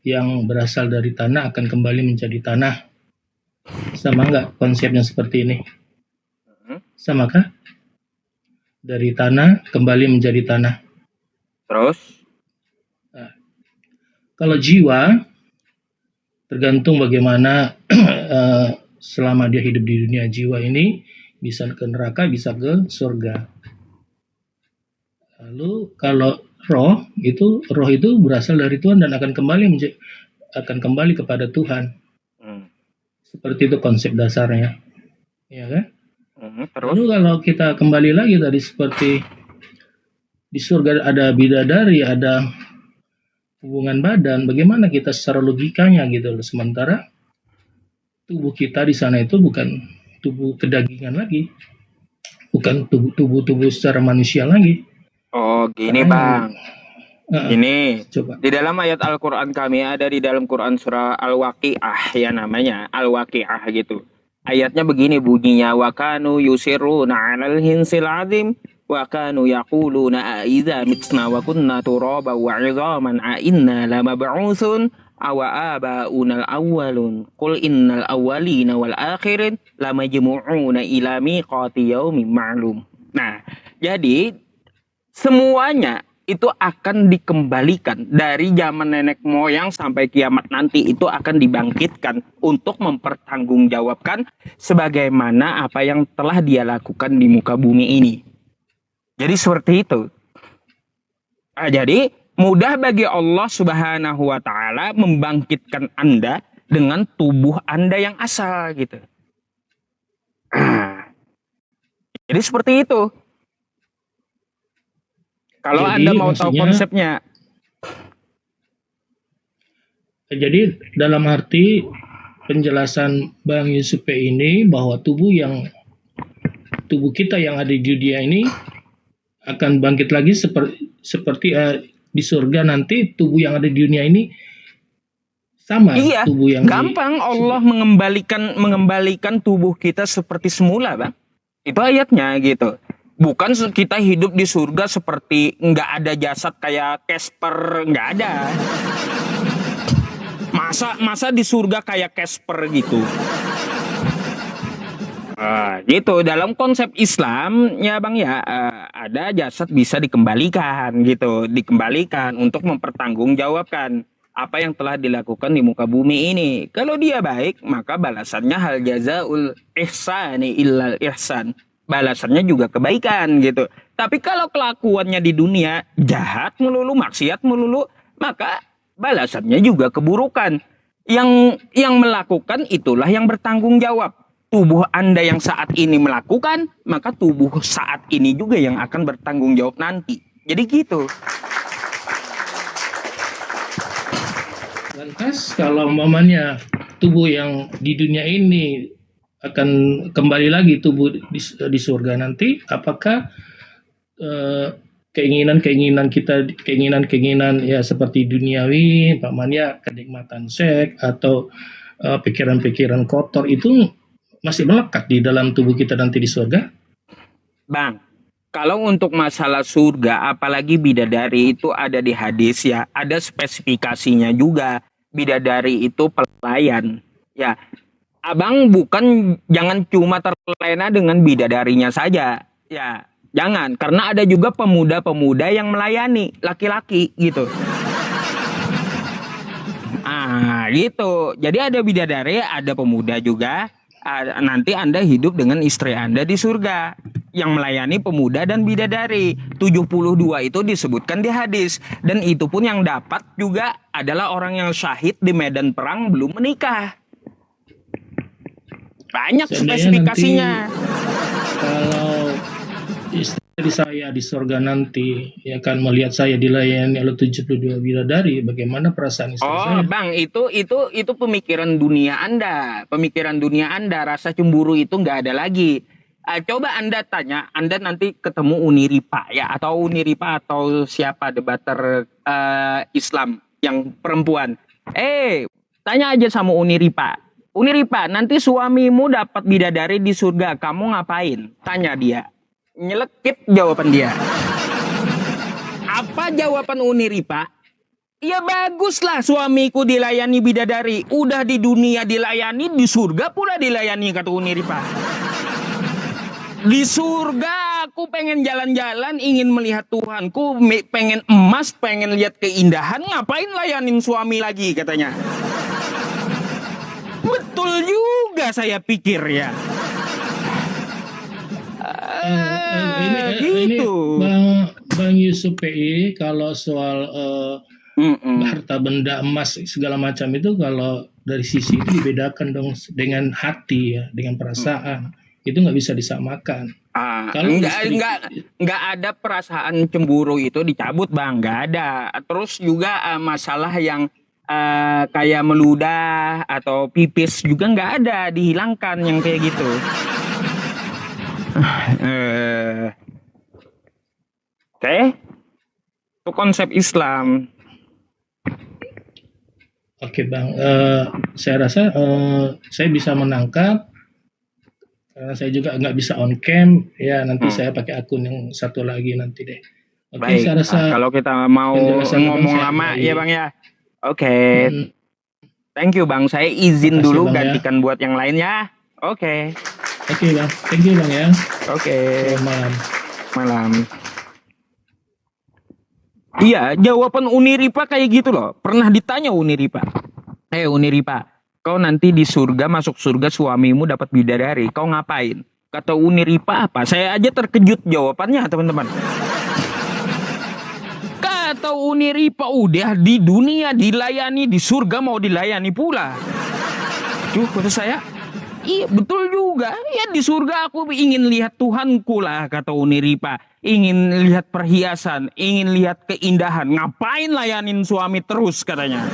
yang berasal dari tanah akan kembali menjadi tanah. Sama nggak konsepnya seperti ini? Samakah? Dari tanah kembali menjadi tanah. Terus? Nah, kalau jiwa, tergantung bagaimana selama dia hidup di dunia, jiwa ini bisa ke neraka, bisa ke surga. Lalu kalau roh itu berasal dari Tuhan dan akan kembali kepada Tuhan. Seperti itu konsep dasarnya, ya kan? Terus? Lalu kalau kita kembali lagi tadi seperti di surga ada bidadari, ada hubungan badan, bagaimana kita secara logikanya gitu loh. Sementara tubuh kita di sana itu bukan tubuh kedagingan lagi, bukan tubuh secara manusia lagi. Oh, gini Bang. Ini coba. Di dalam ayat Al-Quran kami ada di dalam Quran surah Al-Waqi'ah ya namanya, Al-Waqi'ah gitu. Ayatnya begini bunyinya, wa kanu yusirruna 'alal hinsil 'azim wa kanu yaquluna a idza mitsna wa kunna turaba wa 'idhaman a inna lamab'utsun awa abaunal awwalun qul innal awwalina wal akhirin lamajmu'una ila miqati yaumin ma'lum. Nah, jadi semuanya itu akan dikembalikan dari zaman nenek moyang sampai kiamat nanti, itu akan dibangkitkan untuk mempertanggungjawabkan sebagaimana apa yang telah dia lakukan di muka bumi ini. Jadi seperti itu. Nah, jadi mudah bagi Allah Subhanahu wa Ta'ala membangkitkan Anda dengan tubuh Anda yang asal gitu. Jadi seperti itu. Kalau jadi, Anda mau tahu konsepnya. Jadi dalam arti penjelasan Bang Yusuf ini bahwa tubuh kita yang ada di dunia ini akan bangkit lagi seperti di surga nanti tubuh yang ada di dunia ini sama. Iya, tubuh yang gampang Allah mengembalikan tubuh kita seperti semula, Bang. Itu ayatnya gitu. Bukan kita hidup di surga seperti nggak ada jasad kayak Casper, nggak ada. Masa di surga kayak Casper gitu. Gitu dalam konsep Islam ya Bang ya, ada jasad bisa dikembalikan gitu, dikembalikan untuk mempertanggungjawabkan apa yang telah dilakukan di muka bumi ini. Kalau dia baik, maka balasannya hal jazaul ihsani illal ihsan. Balasannya juga kebaikan gitu. Tapi kalau kelakuannya di dunia jahat melulu, maksiat melulu, maka balasannya juga keburukan. Yang melakukan itulah yang bertanggung jawab. Tubuh Anda yang saat ini melakukan, maka tubuh saat ini juga yang akan bertanggung jawab nanti. Jadi gitu. Lantas kalau umpamanya tubuh yang di dunia ini akan kembali lagi tubuh di surga nanti, apakah keinginan ya seperti duniawi, umpamanya kenikmatan seks atau pikiran-pikiran kotor itu masih melekat di dalam tubuh kita nanti di surga? Bang, kalau untuk masalah surga, apalagi bidadari itu ada di hadis ya, ada spesifikasinya juga. Bidadari itu pelayan, ya. Abang jangan cuma terlena dengan bidadarinya saja, ya. Jangan, karena ada juga pemuda-pemuda yang melayani laki-laki gitu. Gitu. Jadi ada bidadari, ada pemuda juga. Nanti Anda hidup dengan istri Anda di surga yang melayani pemuda dan bidadari. 72 itu disebutkan di hadis, dan itu pun yang dapat juga adalah orang yang syahid di medan perang belum menikah. Banyak spesifikasinya. Kalau istri saya di surga nanti ya kan melihat saya dilayani oleh 72 bidadari, bagaimana perasaan istri saya? Bang, itu pemikiran dunia Anda. Pemikiran dunia Anda, rasa cemburu itu nggak ada lagi. Coba Anda tanya, Anda nanti ketemu Uniripa ya, atau Uniripa atau siapa debater Islam yang perempuan. Tanya aja sama Uniripa. Uniripa, nanti suamimu dapat bidadari di surga, kamu ngapain? Tanya dia. Nyelekit jawaban dia. Apa jawaban Uniripa? Ya baguslah suamiku dilayani bidadari. Udah di dunia dilayani, di surga pula dilayani, kata Uniripa. Di surga aku pengen jalan-jalan, ingin melihat Tuhanku, pengen emas, pengen lihat keindahan, ngapain layanin suami lagi, katanya. Betul juga saya pikir ya. Ini Bang Yusuf PI, kalau soal harta benda emas segala macam itu, kalau dari sisi itu dibedakan dong dengan hati ya, dengan perasaan. Itu nggak bisa disamakan. Kalau nggak ada perasaan cemburu itu dicabut, Bang, nggak ada. Terus juga masalah yang kayak meludah atau pipis juga nggak ada, dihilangkan yang kayak gitu. Oke, itu konsep Islam. Oke, Bang, saya rasa saya bisa menangkap. Karena saya juga nggak bisa on cam, ya nanti saya pakai akun yang satu lagi nanti deh. Oke, baik. Saya rasa kalau kita mau ngomong lama ya Bang ya. Oke. Thank you Bang, saya izin dulu Bang, gantikan ya, buat yang lain ya. Oke. Oke Bang, thank you Bang ya. Oke. Malam. Iya, jawaban Uniripa kayak gitu loh. Pernah ditanya Uniripa. Uniripa, kau nanti di surga, masuk surga, suamimu dapat bidadari, kau ngapain? Kata Uniripa apa? Saya aja terkejut jawabannya, teman-teman. Kata Uniripa, udah di dunia dilayani, di surga mau dilayani pula. Kata saya, iya betul juga. Ya di surga aku ingin lihat Tuhanku lah, kata Uniripa. Ingin lihat perhiasan, ingin lihat keindahan. Ngapain layanin suami terus, katanya.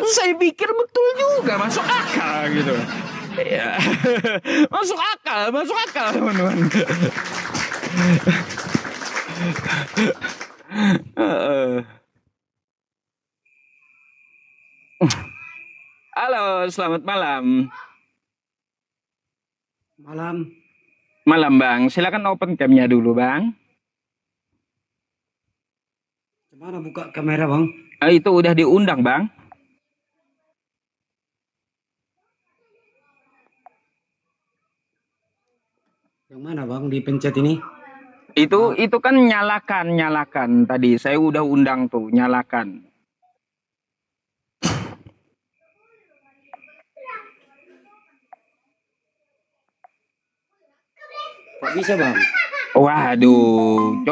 Saya pikir betul juga, masuk akal gitu. Ya. masuk akal teman-teman. Halo, selamat malam. Malam Bang, silakan open cam-nya dulu Bang. Gimana buka kamera Bang? Itu udah diundang Bang. Yang mana Bang dipencet ini? Itu kan nyalakan tadi. Saya udah undang tuh, nyalakan. Kok bisa Bang? Waduh,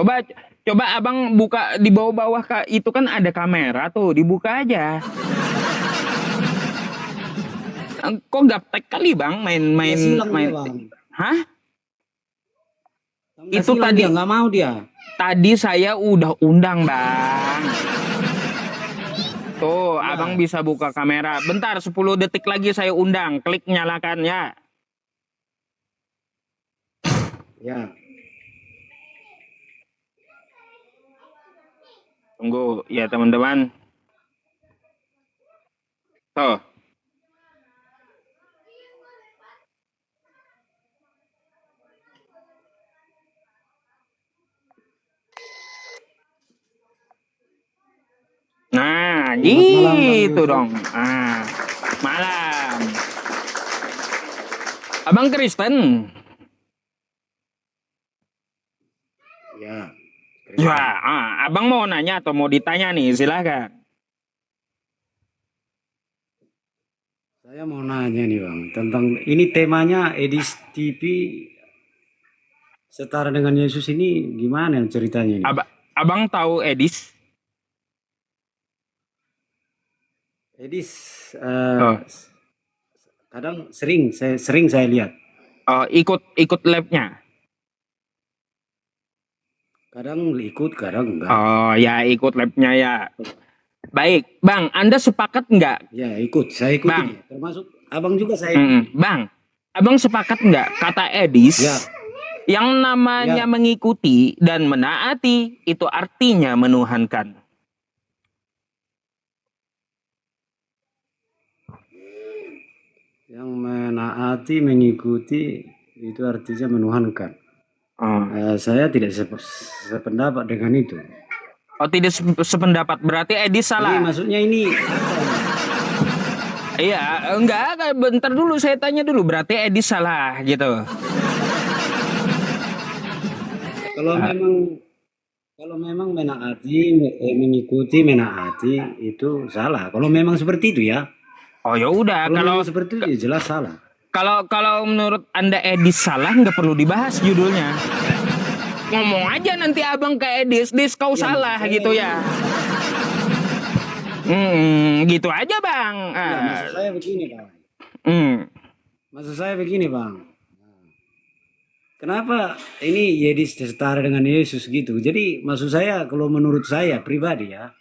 coba Abang buka di bawah-bawah, itu kan ada kamera tuh, dibuka aja. Kok gaptek kali Bang main. Bang. Hah? Itu tadi nggak mau dia. Tadi saya udah undang Bang. Tuh, ya. Abang bisa buka kamera. Bentar, 10 detik lagi saya undang. Klik nyalakan ya. Ya. Tunggu ya teman-teman. Tuh. Nah, gitu dong. Nah, malam. Abang Kristen? Ya. Ya, Abang mau nanya atau mau ditanya nih, silakan. Saya mau nanya nih Bang, tentang ini temanya Edis TV setara dengan Yesus ini gimana ceritanya ini? Abang tahu Edis? Edis kadang sering saya lihat. Ikut labnya. Kadang ikut, kadang enggak. Oh ya, ikut labnya ya. Baik, Bang, Anda sepakat enggak? Ya ikut, saya ikut. Bang. Termasuk Abang juga saya ikut. Bang, Abang sepakat enggak kata Edis? Ya. Yang namanya mengikuti dan menaati itu artinya menuhankan. Yang menaati, mengikuti itu artinya menuhankan. Saya tidak sependapat dengan itu. Oh, tidak sependapat. Berarti Edis Jadi salah. maksudnya ini Iya, enggak, bentar dulu saya tanya dulu. Berarti Edis salah gitu. kalau memang menaati mengikuti menaati itu salah. Kalau memang seperti itu ya. Oh ya udah, Kalau kalau memang seperti itu ya jelas salah. kalau menurut Anda Edis salah, nggak perlu dibahas judulnya. Ngomong aja nanti abang ke Edis, kau Ya, salah maksud saya gitu ya. Gitu aja bang. Ya, maksud saya begini Bang. Hmm. Maksud saya begini Bang. Kenapa ini Yesus setara dengan Yesus gitu? Jadi maksud saya kalau menurut saya pribadi ya,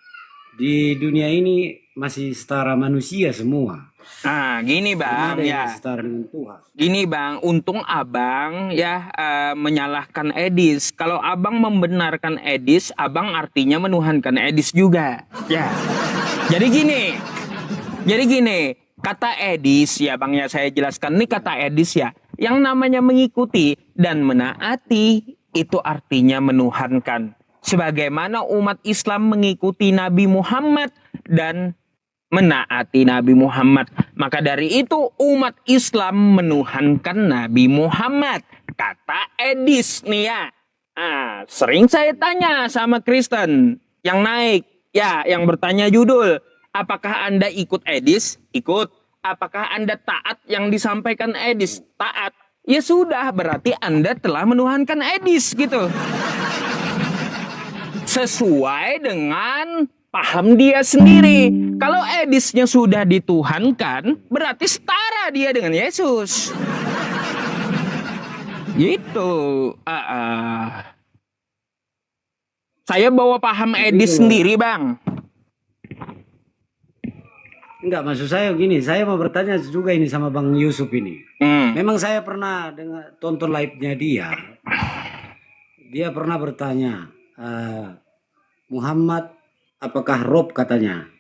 di dunia ini masih setara manusia semua. Nah, gini Belum bang ada yang ya. setara dengan Tuhan. Gini bang, untung abang ya menyalahkan Edis. Kalau abang membenarkan Edis, abang artinya menuhankan Edis juga. Ya. Jadi gini, kata Edis ya bang ya, saya jelaskan. Ini kata Edis ya. Yang namanya mengikuti dan menaati itu artinya menuhankan. Sebagaimana umat Islam mengikuti Nabi Muhammad dan menaati Nabi Muhammad. Maka dari itu umat Islam menuhankan Nabi Muhammad. Kata Edis nih ya. Sering saya tanya sama Kristen yang naik. Ya, yang bertanya judul. Apakah Anda ikut Edis? Ikut. Apakah Anda taat yang disampaikan Edis? Taat. Ya sudah, berarti Anda telah menuhankan Edis gitu. Sesuai dengan paham dia sendiri. Kalau Edisnya sudah dituhankan, berarti setara dia dengan Yesus. Gitu. Saya bawa paham Edis sendiri, Bang. Enggak, maksud saya gini, saya mau bertanya juga ini sama Bang Yusuf ini. Memang saya pernah tonton live-nya dia. Dia pernah bertanya, Muhammad apakah Rob katanya.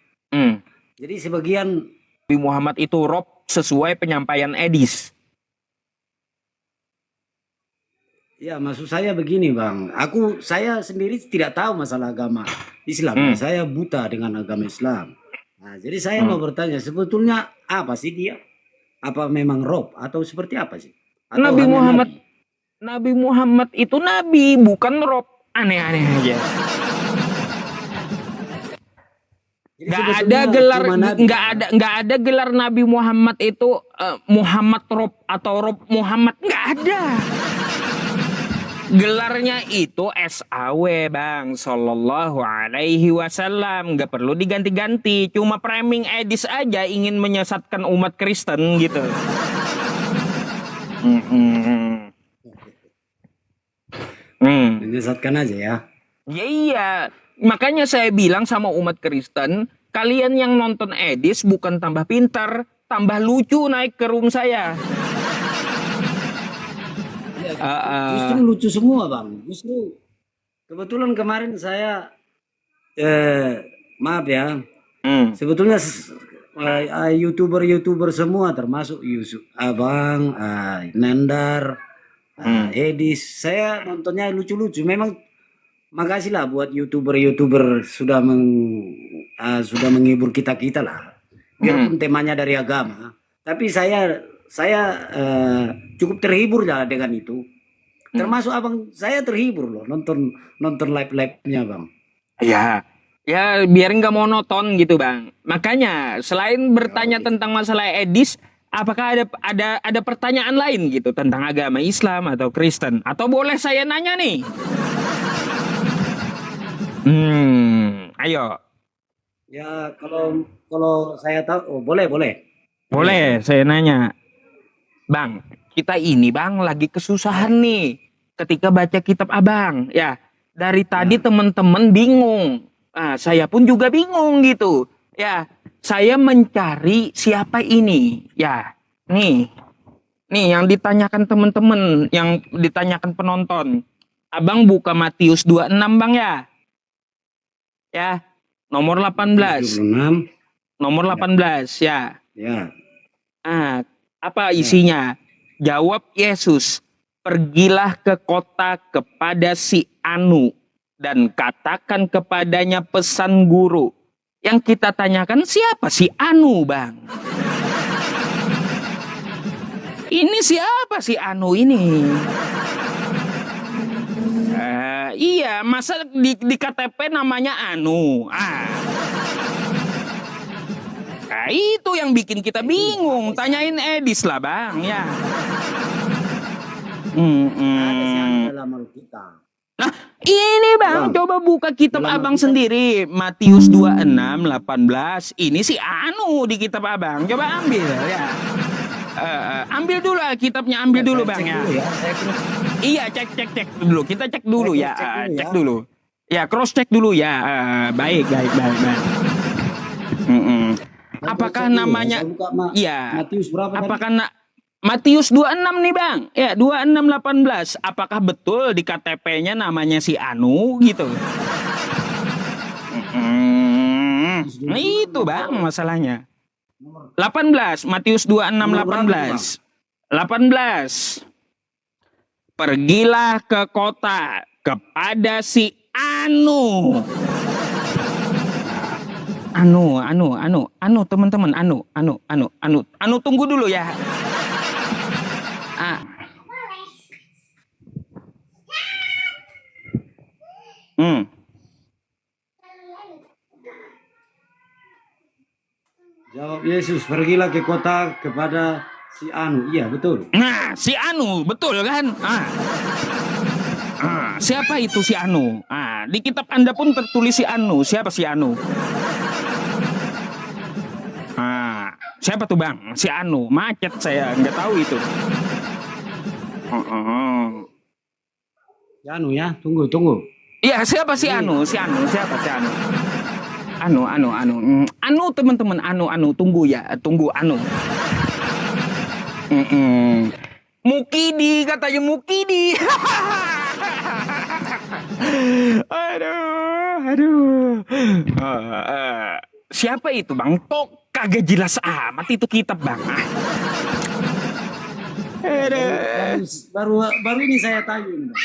Jadi sebagian Nabi Muhammad itu Rob sesuai penyampaian Edis. Ya, maksud saya begini Bang. Saya sendiri tidak tahu masalah agama Islam. Saya buta dengan agama Islam. Nah, jadi saya mau bertanya, sebetulnya apa sih dia? Apa memang Rob atau seperti apa sih? Atau Nabi Muhammad itu nabi, bukan Rob. Aneh-aneh aja. Nggak ada gelar Nabi Muhammad itu Muhammad Rob atau Rob Muhammad, nggak ada. Gelarnya itu SAW Bang, Sallallahu Alaihi Wasallam. Nggak perlu diganti-ganti. Cuma framing Edis aja ingin menyesatkan umat Kristen gitu. Menyesatkan aja ya. Ya iya. Makanya saya bilang sama umat Kristen, kalian yang nonton Edis bukan tambah pintar, tambah lucu naik ke room saya. Justru lucu semua Bang. Justru kebetulan kemarin saya maaf ya. Sebetulnya YouTuber semua termasuk Yusuf, Abang, Nandar, Edis. Saya nontonnya lucu-lucu. Memang makasih lah buat YouTuber sudah menghibur kita lah. Biarpun temanya dari agama, tapi saya cukup terhibur lah dengan itu. Termasuk abang, saya terhibur loh nonton live-nya Bang. Ya biar nggak monoton gitu Bang. Makanya selain bertanya tentang masalah Edis, apakah ada pertanyaan lain gitu tentang agama Islam atau Kristen? Atau boleh saya nanya nih? Ayo. Ya kalau saya tahu, boleh. Boleh saya nanya. Bang, kita ini Bang lagi kesusahan nih ketika baca kitab Abang. Ya, dari tadi teman-teman bingung. Saya pun juga bingung gitu. Ya, saya mencari siapa ini. Ya, nih yang ditanyakan teman-teman, yang ditanyakan penonton. Abang buka Matius 26 Bang ya. Ya, nomor 18. 26. Nomor 18 ya. Ya. Apa isinya? Jawab Yesus, pergilah ke kota kepada si Anu dan katakan kepadanya pesan guru. Yang kita tanyakan siapa si Anu, Bang? Ini siapa si Anu ini? Iya, masa di KTP namanya Anu? Nah, itu yang bikin kita bingung. Tanyain Edis lah, Bang, ya. Ada sih dalam Alkitab. Nah, ini Bang, coba buka kitab Abang sendiri. Matius 26:18. Ini si Anu di kitab Abang. Coba ambil ya. Ambil dulu kitabnya, ambil dulu Bang ya. Iya, cek dulu. Kita cek dulu ya. Cek dulu. Ya, cross check dulu ya. Baik. Apakah namanya? Iya. Matius berapa? Apakah Matius 26 nih Bang. Ya, 26:18. Apakah betul di KTP-nya namanya si Anu gitu? Nah, itu Bang masalahnya. 18, Matius 26:18. 18. Pergilah ke kota kepada si Anu. Anu teman-teman, Anu tunggu dulu ya. Jawab Yesus, pergilah ke kota kepada si Anu. Iya, betul. Nah, si Anu, betul kan? Siapa itu si Anu? Di kitab Anda pun tertulis si Anu. Siapa si Anu? Siapa tuh Bang? Si Anu. Macet saya, nggak tahu itu. Si Anu ya, tunggu. Iya, siapa si Anu? Siapa si Anu? Anu teman-teman, tunggu ya, tunggu Anu. Mukidi katanya Mukidi. Aduh. Siapa itu Bang? Kok kagak jelas amat itu kitab Bang? Baru ini saya tanya Bang.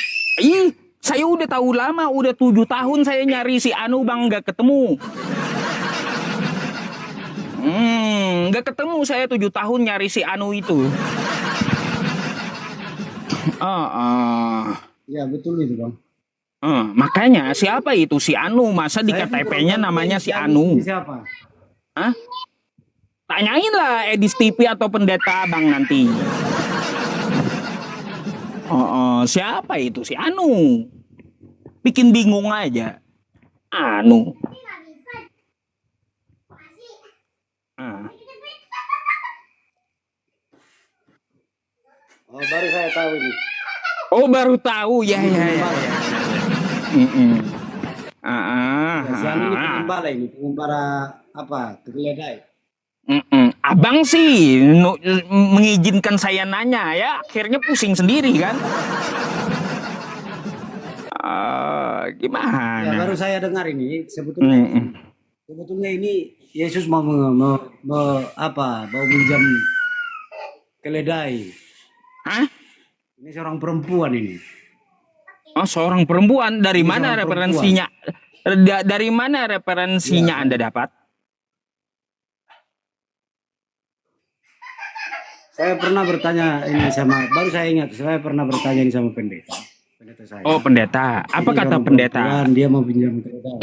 Saya udah tahu lama, udah 7 tahun saya nyari si Anu Bang, nggak ketemu. Nggak ketemu saya 7 tahun nyari si Anu itu. Ya betul itu Bang. Makanya siapa itu si Anu? Masa di KTP-nya namanya si Anu? Siapa? Tanyain lah Edis TV atau pendeta Bang nanti. Siapa itu si Anu? Bikin bingung aja. Anu. Baru saya tahu ini. Baru tahu ya. Si Anu ini pengembara apa? Keledai. Abang sih mengizinkan saya nanya ya, akhirnya pusing sendiri kan. Gimana? Ya baru saya dengar ini sebetulnya ini Yesus mau minjam keledai. Ini seorang perempuan ini. Seorang perempuan. Dari mana referensinya? Dari mana referensinya Anda dapat? Saya pernah bertanya ini baru saya ingat, saya pernah bertanya ini sama pendeta saya. Pendeta. Apa kata pendeta? Dia mau pinjam keledai.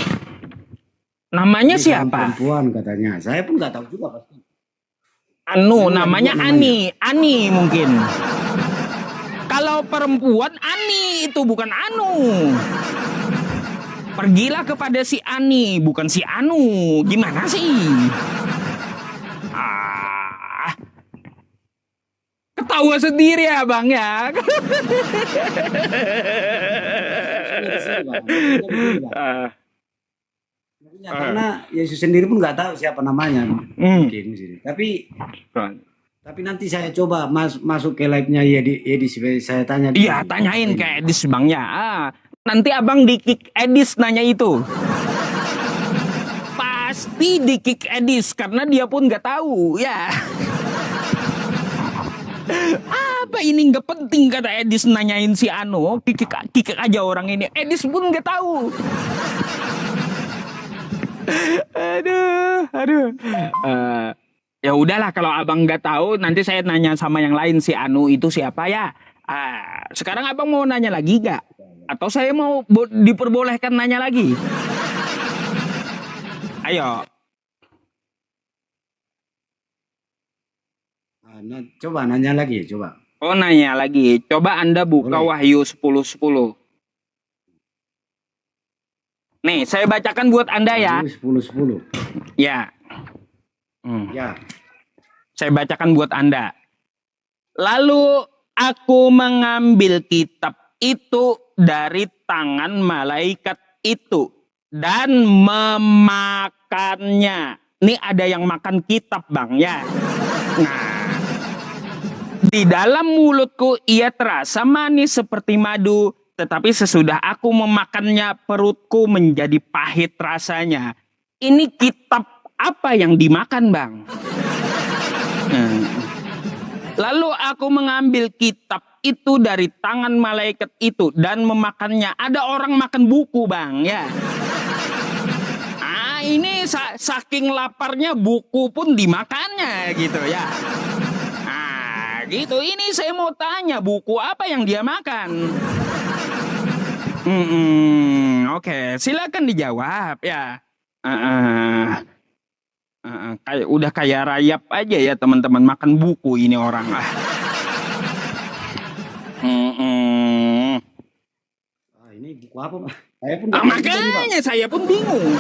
Namanya siapa? Perempuan katanya. Saya pun nggak tahu juga pasti. Namanya Ani mungkin. Kalau perempuan Ani itu bukan Anu. Pergilah kepada si Ani, bukan si Anu. Gimana sih? Ketawa sendiri ya Bang ya. Karena Yesus sendiri pun nggak tahu siapa namanya. Mungkin sini. Tapi nanti saya coba masuk ke live-nya Edis, saya tanya. Iya, tanyain ke Edis Bang ya. Nanti Abang di-kick Edis nanya itu. Pasti di-kick Edis karena dia pun nggak tahu ya. Apa ini nggak penting kata Edis nanyain si Anu, kikik aja orang ini. Edis pun nggak tahu. aduh. Ya udahlah kalau abang nggak tahu, nanti saya nanya sama yang lain si Anu itu siapa ya. Sekarang abang mau nanya lagi nggak? Atau saya mau diperbolehkan nanya lagi? Ayo. Coba nanya lagi, coba. Oh nanya lagi. Coba Anda buka Wahyu 10:10. Nih, saya bacakan buat Anda ya. 10:10. Ya. Ya. Saya bacakan buat Anda. Lalu aku mengambil kitab itu dari tangan malaikat itu dan memakannya. Ini ada yang makan kitab, Bang, ya. Nah, di dalam mulutku ia terasa manis seperti madu, tetapi sesudah aku memakannya perutku menjadi pahit rasanya. Ini kitab apa yang dimakan, Bang? Lalu aku mengambil kitab itu dari tangan malaikat itu dan memakannya. Ada orang makan buku, Bang, ya. Ini saking laparnya buku pun dimakannya gitu ya. Gitu. Ini saya mau tanya, buku apa yang dia makan? Oke, silakan dijawab ya. Kayak udah kayak rayap aja ya teman-teman, makan buku ini orang. Ini buku apa, Pak? Makanya saya pun bingung.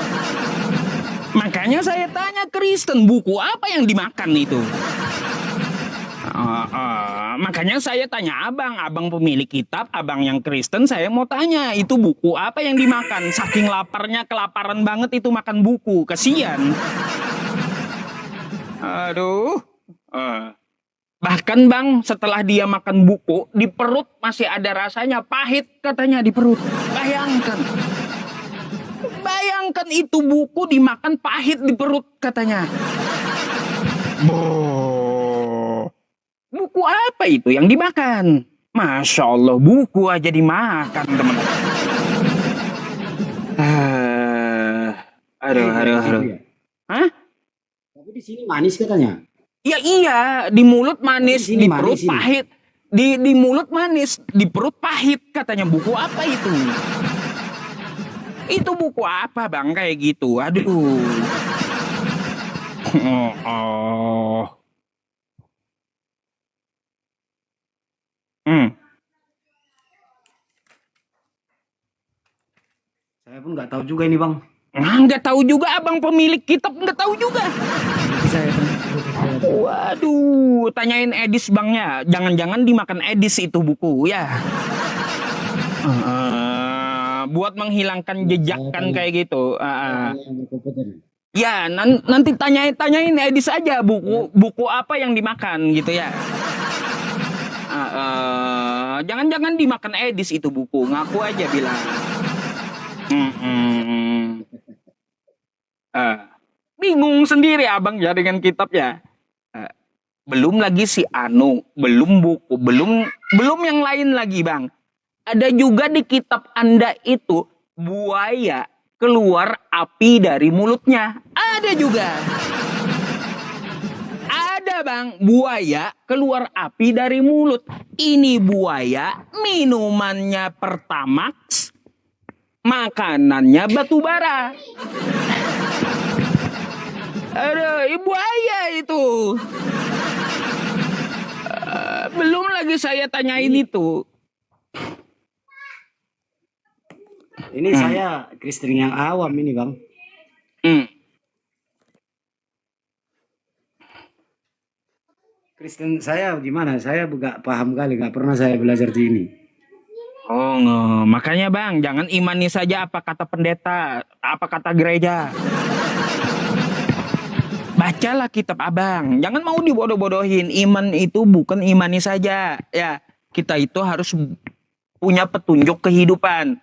Makanya saya tanya Kristen, buku apa yang dimakan itu? Makanya saya tanya abang pemilik kitab, abang yang Kristen, saya mau tanya itu buku apa yang dimakan? Saking laparnya, kelaparan banget itu makan buku, kasihan. Aduh. Bahkan Bang, setelah dia makan buku, di perut masih ada rasanya, pahit katanya di perut. Bayangkan itu buku dimakan pahit di perut katanya. Buku apa itu yang dimakan? Masya Allah, buku aja dimakan, teman-teman. Aduh. Hah? Tapi di sini manis katanya. Ya iya, di mulut manis, di perut pahit. Di mulut manis, di perut pahit katanya. Buku apa itu? Itu buku apa, Bang, kayak gitu? Aduh. Saya pun nggak tahu juga ini, Bang. Nggak tahu juga, abang pemilik kitab nggak tahu juga. Waduh, tanyain Edis Bangnya. Jangan-jangan dimakan Edis itu buku ya. Buat menghilangkan jejak kan kayak gitu. Ya, nanti tanyain Edis aja buku apa yang dimakan gitu ya. Jangan-jangan dimakan Edis itu buku, ngaku aja bilang. Bingung sendiri abang ya dengan kitab ya. Belum lagi si Anu, belum buku, belum yang lain lagi, Bang. Ada juga di kitab Anda itu buaya keluar api dari mulutnya. Ada juga. Ada, Bang, buaya keluar api dari mulut. Ini buaya minumannya Pertamax, makanannya batu bara. Aduh, buaya itu. Belum lagi saya tanyain itu. Ini saya Kristen yang awam ini, Bang. Kristen saya gimana? Saya nggak paham kali, nggak pernah saya belajar di ini. Oh, makanya Bang, jangan imani saja apa kata pendeta, apa kata gereja. Bacalah kitab abang, jangan mau dibodoh-bodohin. Iman itu bukan imani saja, ya. Kita itu harus punya petunjuk kehidupan.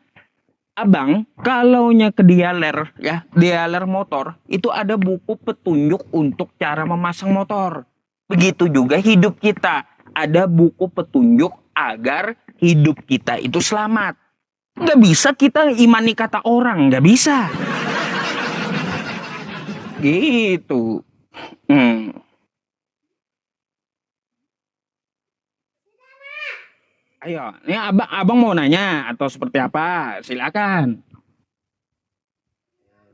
Abang, kalaunya ke dealer, ya, dealer motor, itu ada buku petunjuk untuk cara memasang motor. Begitu juga hidup kita. ada buku petunjuk agar hidup kita itu selamat. Nggak bisa kita imani kata orang, nggak bisa. Gitu. Ayo, ini abang mau nanya atau seperti apa? Silakan.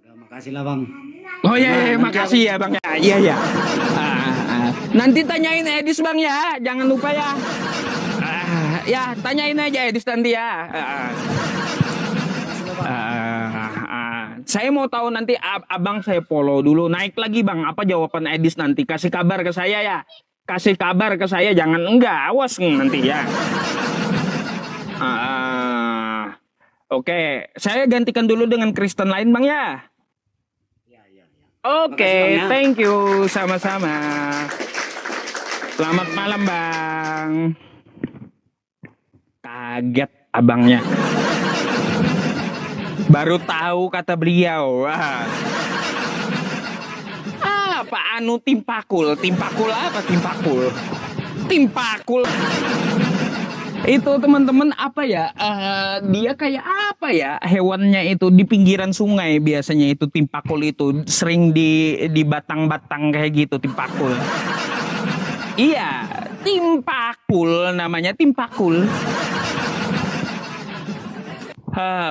Udah, makasih lah bang. Oh iya, makasih ya bang ya. Iya. Nanti tanyain Edis bang ya, jangan lupa ya. Ya, tanyain aja Edis nanti ya. Saya mau tahu nanti abang saya follow dulu. Naik lagi bang, apa jawaban Edis nanti? Kasih kabar ke saya ya. Kasih kabar ke saya, jangan enggak. Awas nanti ya. Oke, saya gantikan dulu dengan Kristen lain bang ya. Oke, thank you. Sama-sama. Selamat malam bang. Kaget abangnya. Baru tahu kata beliau. Apa anu timpakul? Timpakul apa timpakul? Timpakul. Itu teman-teman apa ya? Dia kayak apa ya? Hewannya itu di pinggiran sungai biasanya itu timpakul itu sering di batang-batang kayak gitu timpakul. Iya, timpakul namanya timpakul.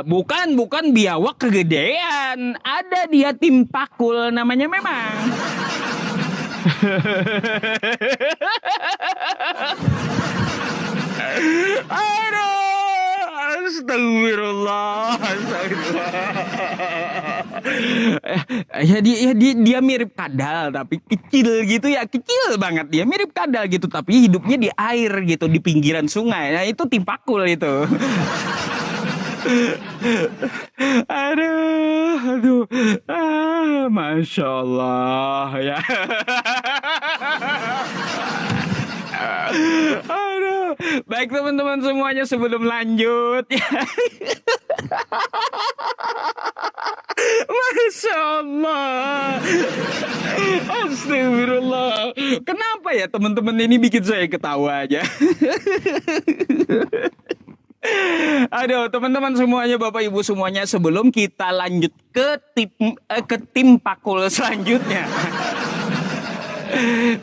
Bukan biawak kegedean. Ada dia timpakul namanya memang. Aduh, astagfirullah. Dia mirip kadal tapi kecil gitu ya, kecil banget. Dia mirip kadal gitu tapi hidupnya di air gitu, di pinggiran sungai. Nah, itu timpakul itu. Aduh, Masya Allah ya. Aduh, baik teman-teman semuanya sebelum lanjut ya. Masya Allah. Astagfirullah. Kenapa ya teman-teman ini bikin saya ketawa aja. Aduh, teman-teman semuanya, Bapak Ibu semuanya, sebelum kita lanjut ke timpakul selanjutnya.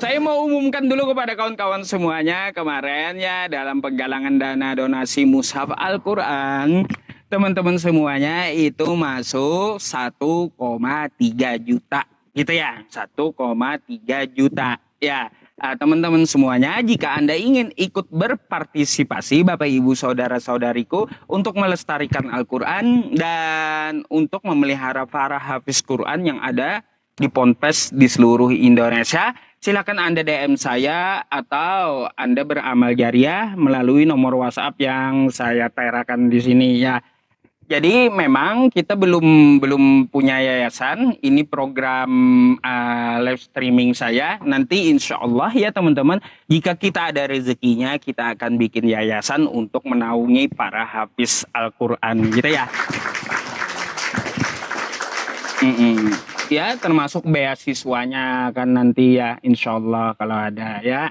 Saya mau umumkan dulu kepada kawan-kawan semuanya, kemarin ya dalam penggalangan dana donasi mushaf Al-Qur'an, teman-teman semuanya itu masuk 1,3 juta gitu ya. 1,3 juta ya. Teman-teman semuanya, jika Anda ingin ikut berpartisipasi Bapak Ibu saudara-saudariku untuk melestarikan Al-Qur'an dan untuk memelihara para hafiz Quran yang ada di ponpes di seluruh Indonesia, silakan Anda DM saya atau Anda beramal jariah melalui nomor WhatsApp yang saya terakan di sini ya. Jadi memang kita belum punya yayasan. Ini program live streaming saya. Nanti insya Allah ya teman-teman, jika kita ada rezekinya, kita akan bikin yayasan untuk menaungi para hafiz Al-Quran gitu ya. Ya termasuk beasiswanya kan nanti ya, insya Allah kalau ada ya.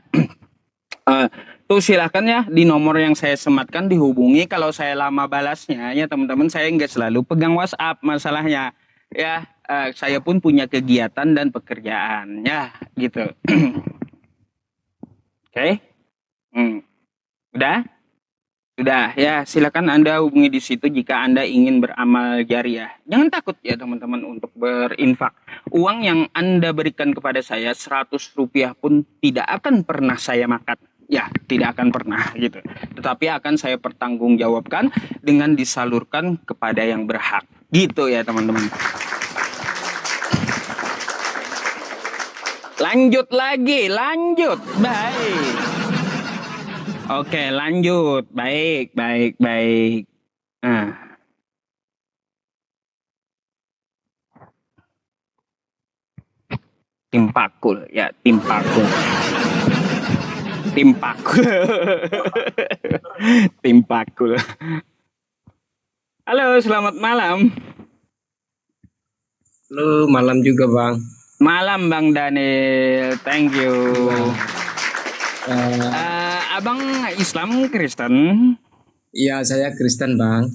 Tuh silakan ya di nomor yang saya sematkan dihubungi. Kalau saya lama balasnya ya teman-teman, saya nggak selalu pegang WhatsApp masalahnya ya. Saya pun punya kegiatan dan pekerjaan ya gitu. Oke. Sudah ya, silakan Anda hubungi di situ jika Anda ingin beramal jariah. Jangan takut ya teman-teman untuk berinfak. Uang yang Anda berikan kepada saya 100 rupiah pun tidak akan pernah saya makan. Ya, tidak akan pernah gitu. Tetapi akan saya pertanggungjawabkan dengan disalurkan kepada yang berhak. Gitu ya teman-teman. Lanjut lagi, lanjut. Baik. Oke, lanjut. Baik. Nah. Timpakul, ya, timpakul. Timpakul. Halo, selamat malam. Halo, malam juga, Bang. Malam, Bang Daniel. Thank you. abang Islam Kristen? Iya, saya Kristen, Bang.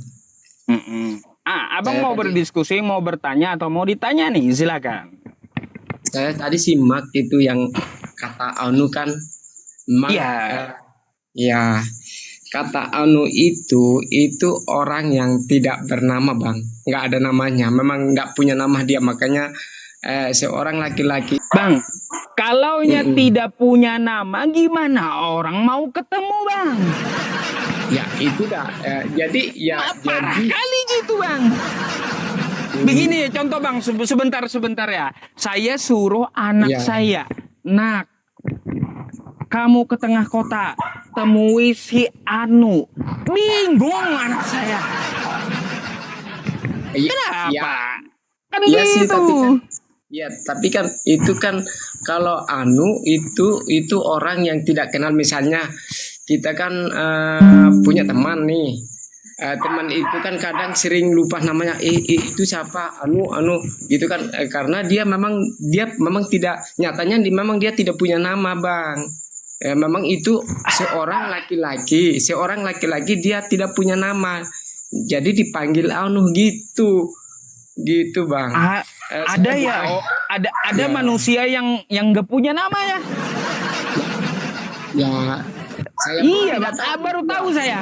Abang Saya mau tadi- berdiskusi, mau bertanya atau mau ditanya nih, silakan. Saya tadi simak itu yang kata anu kan, memang, Iya. ya, kata anu itu orang yang tidak bernama, Bang. Nggak ada namanya, memang nggak punya nama dia, makanya seorang laki-laki. Bang, kalaunya Mm-mm. tidak punya nama, gimana orang mau ketemu, Bang? Ya itu dah. Jadi ya Parah jadi kali gitu, Bang. Begini contoh, Bang, sebentar ya. Saya suruh anak Ya. saya, nak, kamu ke tengah kota, temui si Anu. Bingung anak saya. Kenapa? Ya, Kan iya sih, gitu. tapi kan itu kan kalau anu itu orang yang tidak kenal, misalnya kita kan punya teman nih. Teman itu kan kadang sering lupa namanya, itu siapa, anu gitu kan, karena dia memang tidak nyatanya memang dia tidak punya nama, Bang. Memang itu seorang laki-laki dia tidak punya nama, jadi dipanggil anu gitu Bang. Ada ya, ada manusia yang nggak punya nama ya. Ya, saya Iya, tidak Bang, baru tahu saya.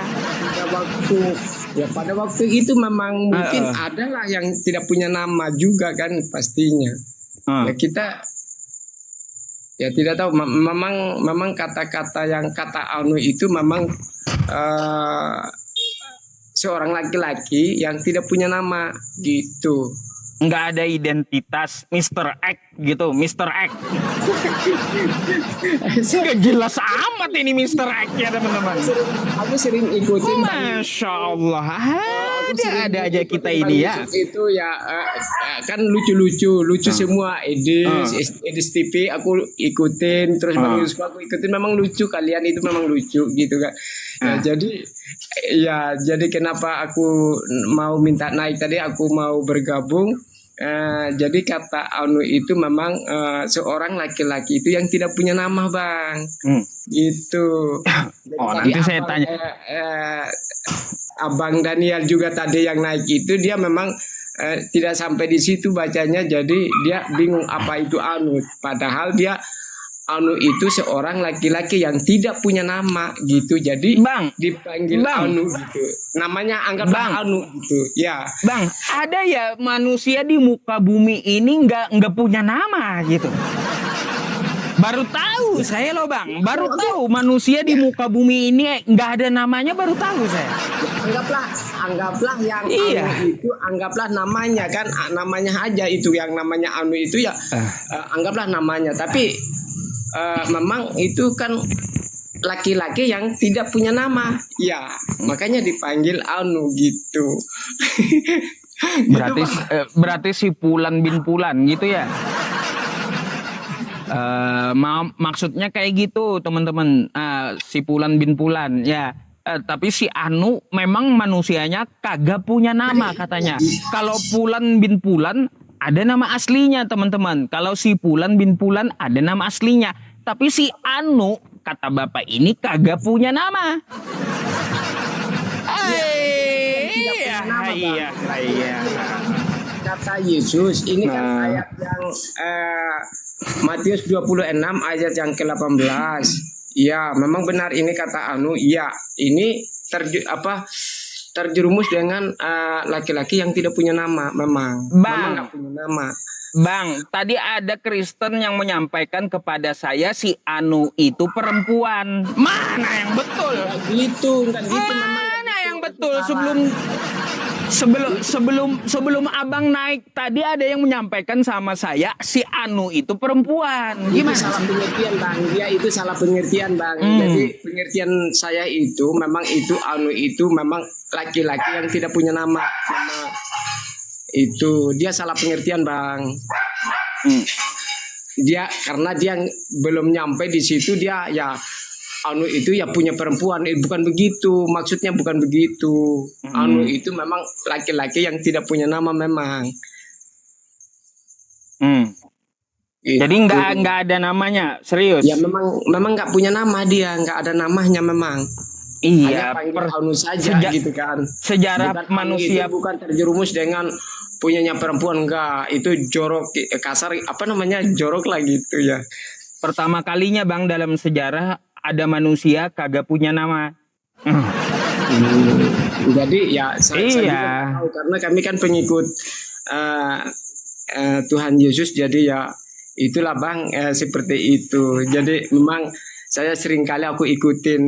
pada waktu itu memang mungkin adalah yang tidak punya nama juga kan pastinya. Ya kita ya tidak tahu, memang kata-kata yang kata anu itu memang seorang laki-laki yang tidak punya nama gitu. Nggak ada identitas Mr. X gitu, Mr. X. Nggak jelas amat ini Mr. X ya, teman-teman. Aku sering ikutin. Masya Allah, ada aja kita ini ya. Itu ya kan lucu semua. Edis TV aku ikutin, terus Bang Yusuf aku ikutin, memang lucu, kalian itu memang lucu gitu kan. Jadi kenapa aku mau minta naik tadi, aku mau bergabung. Jadi kata anu itu memang seorang laki-laki itu yang tidak punya nama, Bang. Gitu. Nanti saya tanya. Abang Daniel juga tadi yang naik itu, dia memang tidak sampai di situ bacanya, jadi dia bingung apa itu anu. Padahal dia anu itu seorang laki-laki yang tidak punya nama gitu, jadi Bang, dipanggil anu gitu, namanya anggaplah anu gitu ya. Bang, ada ya manusia di muka bumi ini nggak punya nama gitu. Baru tahu saya loh, Bang, baru tahu manusia di muka bumi ini nggak ada namanya, baru tahu saya. Anggaplah yang iya. Anu itu, anggaplah namanya kan, namanya aja itu yang namanya anu itu ya, anggaplah namanya, tapi memang itu kan laki-laki yang tidak punya nama, ya makanya dipanggil anu gitu. Berarti si Pulan bin Pulan gitu ya. Maksudnya kayak gitu, teman-teman. Si Pulan bin Pulan ya. Tapi si Anu memang manusianya kagak punya nama katanya. Kalau Pulan bin Pulan ada nama aslinya, teman-teman. Kalau si Pulan bin Pulan ada nama aslinya. Tapi si Anu, kata bapak ini kagak punya nama. Iya. Kata Yesus, ini kan ayat yang Matius 26 ayat yang ke-18. Ya, memang benar ini kata anu. Ya, ini terjerumus dengan laki-laki yang tidak punya nama, memang nggak punya nama. Bang, tadi ada Kristen yang menyampaikan kepada saya si Anu itu perempuan. Mana yang betul? Enggak gitu. Mana yang betul? Sebelum abang naik tadi ada yang menyampaikan sama saya si Anu itu perempuan. Gimana? Itu salah pengertian, Bang. Dia itu salah pengertian, Bang. Jadi pengertian saya itu memang itu Anu itu memang laki-laki yang tidak punya nama. Itu dia salah pengertian, Bang. Dia karena dia belum nyampe di situ, dia ya anu itu ya punya perempuan, bukan begitu maksudnya, bukan begitu. Anu itu memang laki-laki yang tidak punya nama memang. Jadi Itu. nggak ada namanya, serius. Ya memang nggak punya nama dia, nggak ada namanya memang. Iya, Hanya panggil Anu saja gitu kan. sejarah Bukan manusia itu bukan terjerumus dengan punyanya perempuan, enggak. Itu jorok kasar apa namanya? Jorok lah gitu ya. pertama kalinya Bang dalam sejarah ada manusia kagak punya nama. Jadi ya saya juga Iya. nggak tahu karena kami kan pengikut Tuhan Yesus, jadi ya itulah Bang, seperti itu. Jadi memang saya sering kali aku ikutin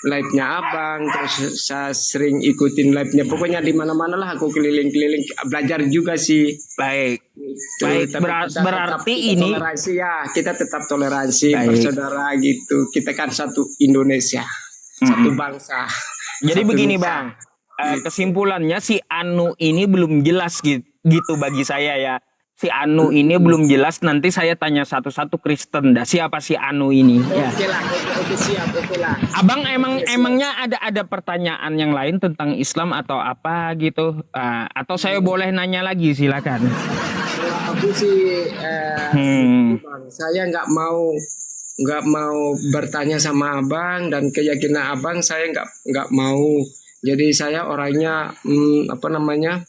live-nya Abang, terus saya sering ikutin live-nya. Pokoknya di mana-mana lah aku keliling-keliling belajar juga sih. Baik. Gitu. Baik, Tapi kita berarti tetap ini toleransi ya, kita tetap toleransi, Baik. bersaudara gitu. Kita kan satu Indonesia, satu bangsa. Jadi satu begini nusa. Bang, kesimpulannya si Anu ini belum jelas gitu bagi saya ya. Si Anu ini belum jelas, nanti saya tanya satu-satu Kristen dah siapa si Anu ini. Ya. Oke lah, oke siap, oke lah. Abang emangnya ada pertanyaan yang lain tentang Islam atau apa gitu? Atau saya boleh nanya lagi, silakan. Kalau aku sih, Bang, saya nggak mau bertanya sama Abang, dan keyakinan Abang saya nggak mau. Jadi saya orangnya apa namanya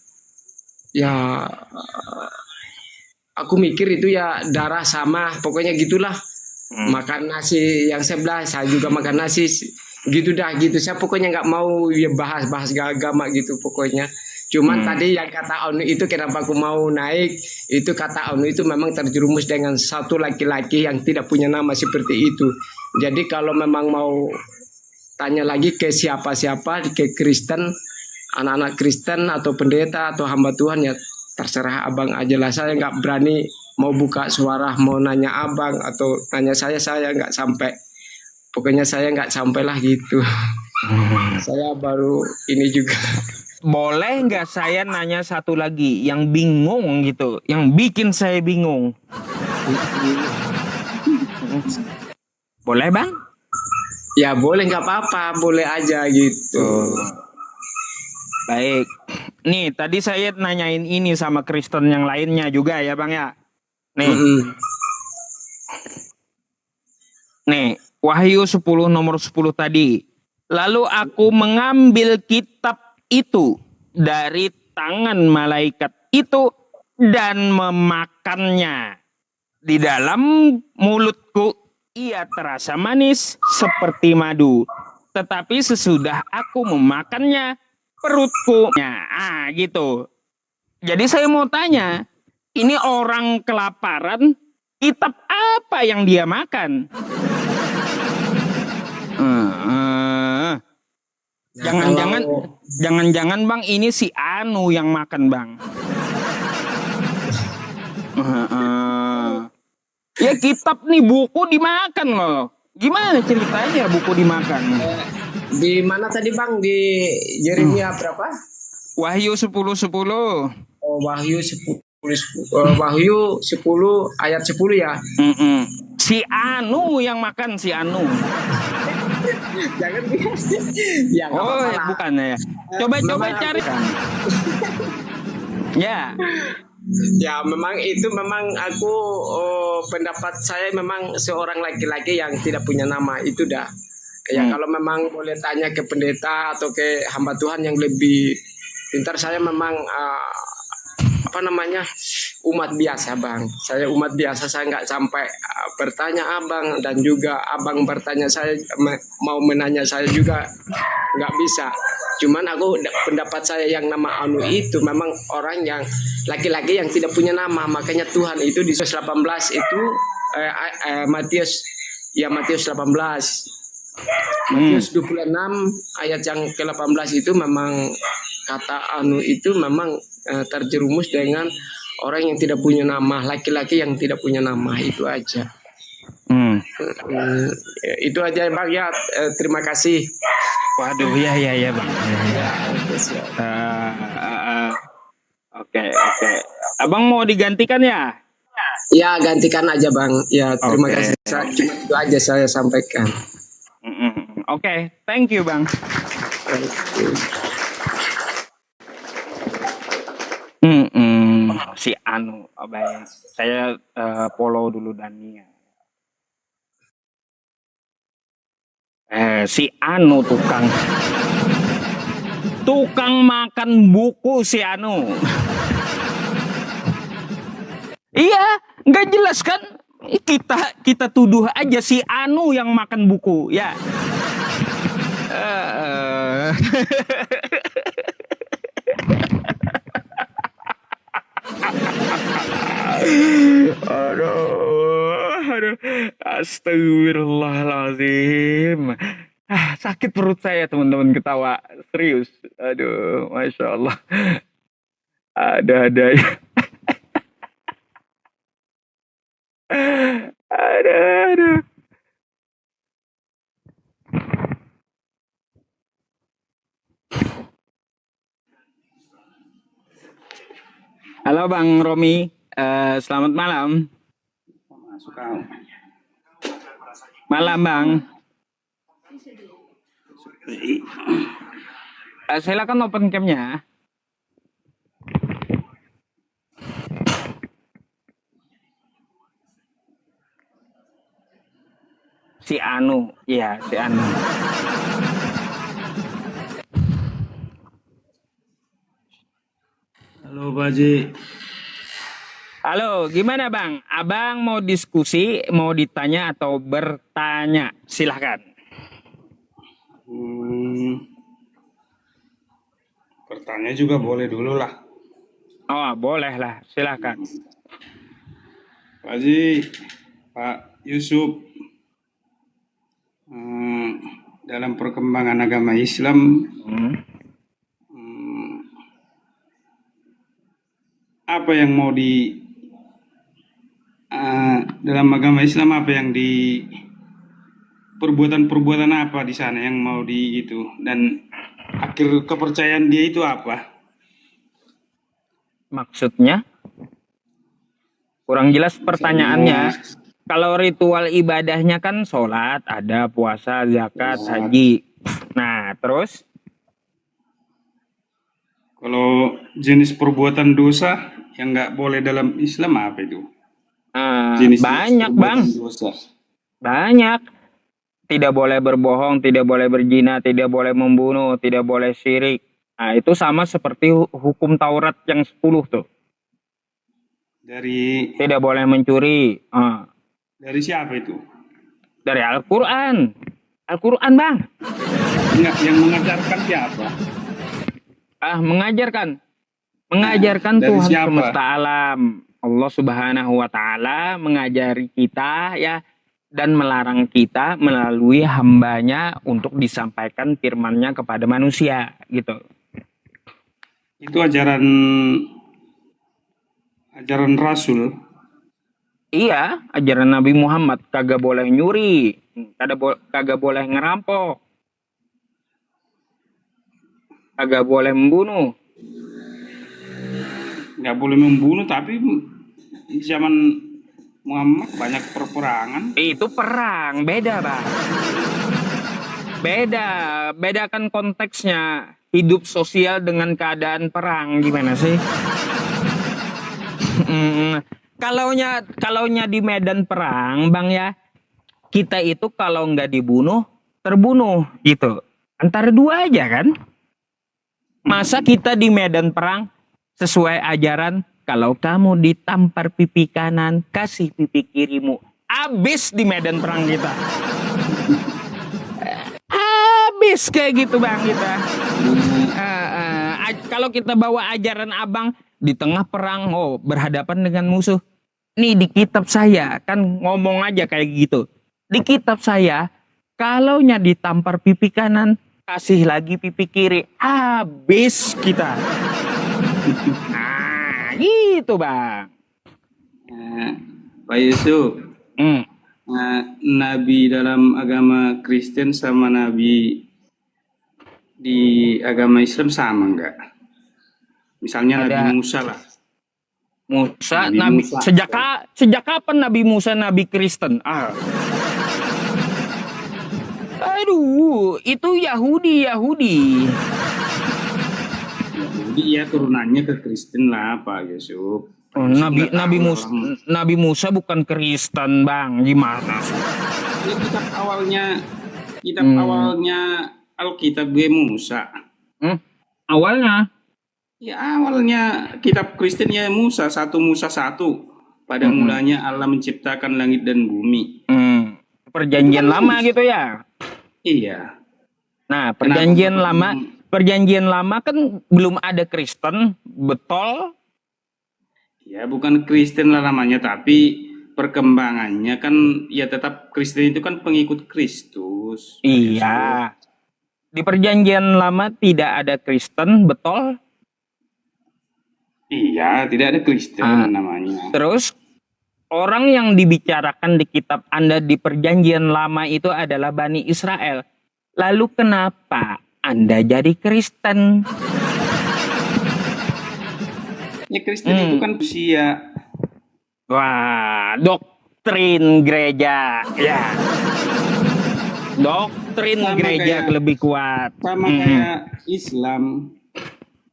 ya. Aku mikir itu ya darah sama, pokoknya gitulah. Makan nasi yang sebelah, saya juga makan nasi, gitu dah gitu. Saya pokoknya nggak mau ya bahas agama gitu pokoknya. Cuman tadi yang kata Anu itu kenapa aku mau naik, itu kata Anu itu memang terjerumus dengan satu laki-laki yang tidak punya nama seperti itu. Jadi kalau memang mau tanya lagi ke siapa-siapa, ke Kristen, anak-anak Kristen atau pendeta atau hamba Tuhan, ya terserah Abang aja lah. Saya nggak berani mau buka suara mau nanya Abang atau nanya saya nggak sampai. Pokoknya saya nggak sampai lah gitu. Saya baru ini juga. Boleh nggak saya nanya satu lagi yang bingung gitu, yang bikin saya bingung? Boleh Bang? Ya boleh, nggak apa-apa, boleh aja gitu. Baik. Nih, tadi saya nanyain ini sama Kristen yang lainnya juga ya, Bang ya. Nih. Nih, Wahyu 10 nomor 10 tadi. Lalu aku mengambil kitab itu dari tangan malaikat itu dan memakannya. Di dalam mulutku ia terasa manis seperti madu. Tetapi sesudah aku memakannya, perutku gitu. Jadi saya mau tanya, ini orang kelaparan, kitab apa yang dia makan? Jangan-jangan Bang ini si Anu yang makan Bang. Ya kitab nih, buku dimakan loh. Gimana ceritanya buku dimakan? Di mana tadi Bang? Di Yeremia berapa? Wahyu 10:10. Oh, Wahyu 10. Wahyu 10 ayat 10 ya. Si Anu yang makan, si Anu. Jangan ya, oh ya, bukan ya. Coba cari. Ya. Ya memang itu memang aku pendapat saya memang seorang laki-laki yang tidak punya nama itu dah. Ya kalau memang boleh tanya ke pendeta atau ke hamba Tuhan yang lebih pintar, saya memang apa namanya umat biasa Bang. Saya umat biasa, saya nggak sampai bertanya Abang, dan juga Abang bertanya saya mau menanya saya juga nggak bisa. Cuman aku pendapat saya yang nama Anu itu memang orang yang laki-laki yang tidak punya nama. Makanya Tuhan itu di 18 itu Matius 18. Matius 26 ayat yang ke-18 itu memang kata Anu itu memang terjerumus dengan orang yang tidak punya nama, laki-laki yang tidak punya nama, itu aja. Itu aja Bang ya. Terima kasih. Waduh, ya Bang. Oke. Abang mau digantikan ya? Ya, gantikan aja Bang. Ya, terima kasih. Cuma itu aja saya sampaikan. Oke, thank you Bang. Oh, si Anu. Oh, baik. Saya follow dulu Dania. Si Anu tukang makan buku si Anu. Iya, nggak jelas kan? Kita tuduh aja si Anu yang makan buku, ya. Aduh, astagfirullahaladzim. Sakit perut saya teman-teman ketawa serius. Aduh, masya Allah. Ada ya. Aduh. Halo Bang Romi, selamat malam. Malam Bang. Silakan open cam-nya. Si Anu, ya si Anu. Halo Pak Haji. Halo, gimana Bang? Abang mau diskusi, mau ditanya atau bertanya? Silahkan. Bertanya juga boleh dulu lah. Oh, boleh lah, silahkan. Pak Haji, Pak Yusuf, dalam perkembangan agama Islam, apa yang mau dalam agama Islam, apa yang perbuatan apa di sana yang mau itu, dan akhir kepercayaan dia itu apa? Maksudnya? Kurang jelas pertanyaannya. Kalau ritual ibadahnya kan sholat, ada puasa, zakat, haji. Nah, terus? Kalau jenis perbuatan dosa yang nggak boleh dalam Islam apa itu? Banyak Bang. Dosa. Banyak. Tidak boleh berbohong, tidak boleh berzina, tidak boleh membunuh, tidak boleh syirik. Nah, itu sama seperti hukum Taurat yang 10 tuh. Tidak boleh mencuri. Dari siapa itu? Dari Al-Quran. Al-Quran Bang. Enggak, yang mengajarkan siapa? Mengajarkan Tuhan siapa? semesta alam. Allah Subhanahu wa Ta'ala mengajari kita ya, dan melarang kita melalui hambanya untuk disampaikan firman-Nya kepada manusia gitu. Itu ajaran Rasul. Iya, ajaran Nabi Muhammad. Kagak boleh nyuri, kagak boleh ngerampok, kagak boleh membunuh. Nggak boleh membunuh, tapi di zaman Muhammad banyak perperangan. Itu perang, beda Bang. Bedakan konteksnya. Hidup sosial dengan keadaan perang, gimana sih? Kalaunya di medan perang, Bang ya, kita itu kalau nggak dibunuh, terbunuh gitu. Antara dua aja kan? Masa kita di medan perang sesuai ajaran, kalau kamu ditampar pipi kanan, kasih pipi kirimu. Habis di medan perang kita. Habis kayak gitu Bang kita. Kalau kita bawa ajaran Abang di tengah perang, berhadapan dengan musuh. Nih di kitab saya kan ngomong aja kayak gitu. Di kitab saya, kalaunya ditampar pipi kanan, kasih lagi pipi kiri. Habis kita. Nah, gitu Bang. Pak Yusuf, nabi dalam agama Kristen sama nabi di agama Islam sama enggak? Misalnya Nabi Musa lah. Nabi Musa. Sejak kapan Nabi Musa nabi Kristen? Aduh, itu Yahudi. iya turunannya ke Kristen lah Pak Yusuf. Oh, Nabi Musa bukan Kristen, Bang. Gimana? Ya, kitab awalnya Alkitab Musa. Awalnya? Ya awalnya kitab Kristen ya Musa 1 Musa 1. Pada mulanya Allah menciptakan langit dan bumi. Perjanjian lama gitu ya? Iya. Nah, perjanjian lama kan belum ada Kristen, betul? Ya bukan Kristen lah namanya, tapi perkembangannya kan ya tetap Kristen itu kan pengikut Kristus. Iya. Di perjanjian lama tidak ada Kristen, betul? Iya, tidak ada Kristen namanya. Terus orang yang dibicarakan di kitab Anda di perjanjian lama itu adalah Bani Israel. Lalu kenapa Anda jadi Kristen? Ya Kristen itu kan usia. Wah, doktrin gereja. Ya. Doktrin Sama gereja lebih kuat. Sama kayak Islam,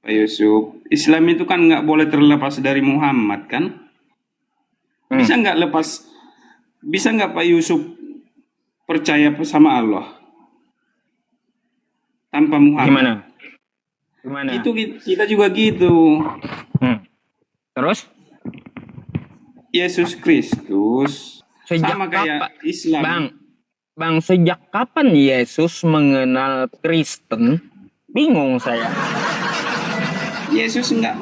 Pak Yusuf. Islam itu kan nggak boleh terlepas dari Muhammad kan? Bisa nggak Pak Yusuf percaya sama Allah tanpa Muhammad? Gimana? Itu kita juga gitu. Terus? Yesus Kristus sama kayak Islam. Bang, sejak kapan Yesus mengenal Kristen? Bingung saya. Yesus nggak